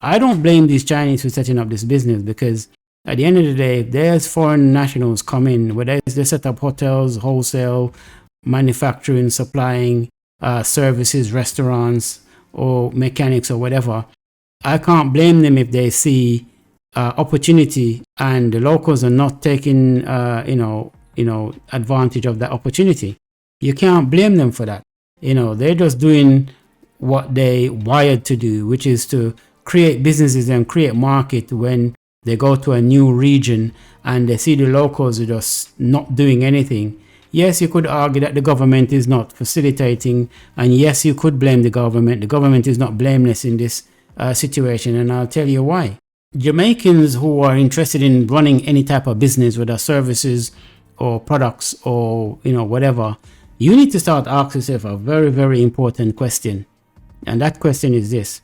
I don't blame these Chinese for setting up this business, because at the end of the day, if there's foreign nationals come in, whether it's they set up hotels, wholesale, manufacturing, supplying services, restaurants, or mechanics or whatever, I can't blame them if they see opportunity and the locals are not taking advantage of that opportunity. You can't blame them for that. They're just doing what they wired to do, which is to create businesses and create market. When they go to a new region and they see the locals are just not doing anything, yes, you could argue that the government is not facilitating, and yes, you could blame the government. The government is not blameless in this situation, and I'll tell you why. Jamaicans who are interested in running any type of business, whether services or products or whatever, you need to start asking yourself a very, very important question. And that question is this: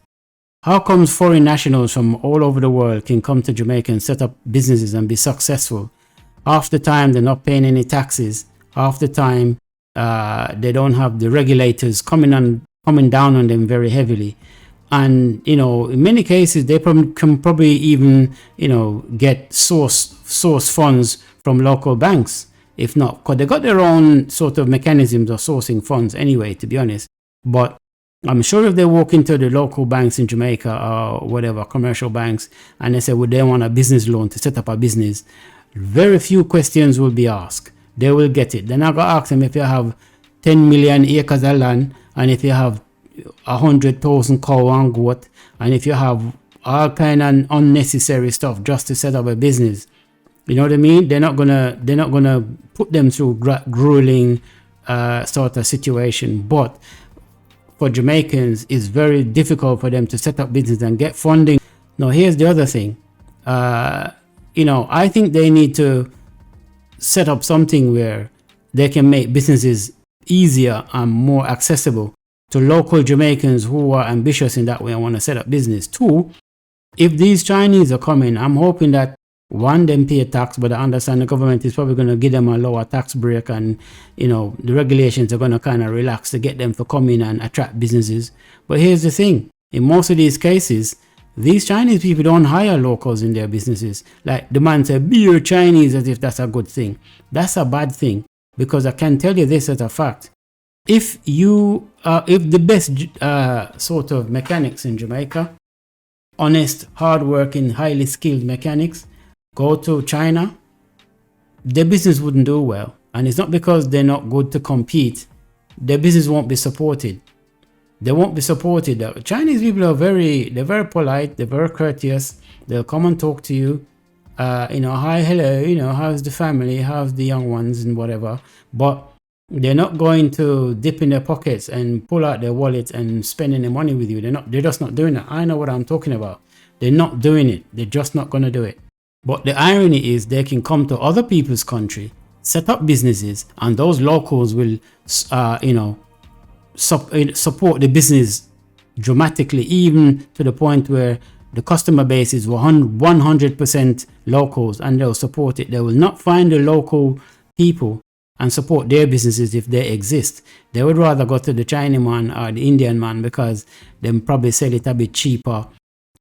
how comes foreign nationals from all over the world can come to Jamaica and set up businesses and be successful? Half the time they're not paying any taxes. Half the time they don't have the regulators coming down on them very heavily. And in many cases they can probably even get source funds from local banks, if not, because they got their own sort of mechanisms of sourcing funds anyway, to be honest. But I'm sure if they walk into the local banks in Jamaica or whatever, commercial banks, and they say, well, they want a business loan to set up a business, very few questions will be asked. They will get it. They're not going to ask them if you have 10 million acres of land, and if you have 100,000 cow and goat, and if you have all kind of unnecessary stuff just to set up a business. You know what I mean? They're not gonna put them through grueling sort of situation. But for Jamaicans, it's very difficult for them to set up business and get funding. Now, here's the other thing. I think they need to set up something where they can make businesses easier and more accessible to local Jamaicans who are ambitious in that way and want to set up business. Two, if these Chinese are coming, I'm hoping that one, them pay tax, but I understand the government is probably going to give them a lower tax break, and the regulations are going to kind of relax to get them to come in and attract businesses. But here's the thing: in most of these cases, these Chinese people don't hire locals in their businesses. Like the man said, be your Chinese, as if that's a good thing. That's a bad thing, because I can tell you this as a fact. If the best sort of mechanics in Jamaica, honest, hardworking, highly skilled mechanics, go to China, their business wouldn't do well. And it's not because they're not good to compete. Their business won't be supported. They won't be supported. The Chinese people are very polite, they're very courteous. They'll come and talk to you. Hi, hello, how's the family, how's the young ones and whatever. But they're not going to dip in their pockets and pull out their wallets and spend any money with you. They're just not doing it. I know what I'm talking about. They're not doing it. They're just not going to do it. But the irony is they can come to other people's country, set up businesses, and those locals will, support the business dramatically, even to the point where the customer base is 100% locals, and they'll support it. They will not find the local people and support their businesses if they exist. They would rather go to the Chinese man or the Indian man, because they probably sell it a bit cheaper,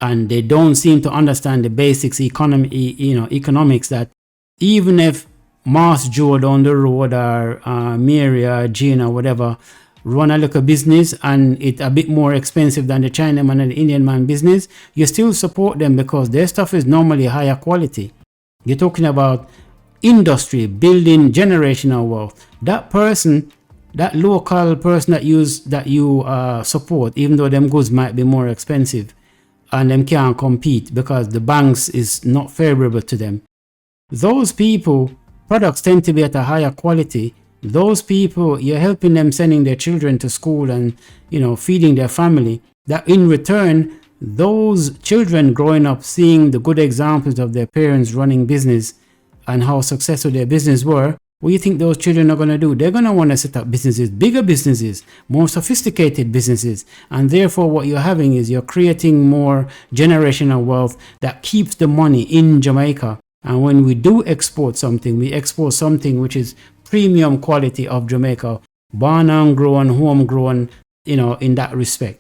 and they don't seem to understand the basics economics, that even if Mars Joe down the road or Mary or Jean or whatever run a little business and it's a bit more expensive than the China man and the Indian man business, you still support them because their stuff is normally higher quality. You're talking about industry, building generational wealth. That person, that local person that you support, even though them goods might be more expensive and them can't compete because the banks is not favorable to them, those people, products tend to be at a higher quality. Those people, you're helping them, sending their children to school and feeding their family. That in return, those children growing up seeing the good examples of their parents running business and how successful their business were, what do you think those children are going to do? They're going to want to set up businesses, bigger businesses, more sophisticated businesses. And therefore, what you're having is you're creating more generational wealth that keeps the money in Jamaica. And when we do export something, we export something which is premium quality of Jamaica, born and grown, homegrown, in that respect.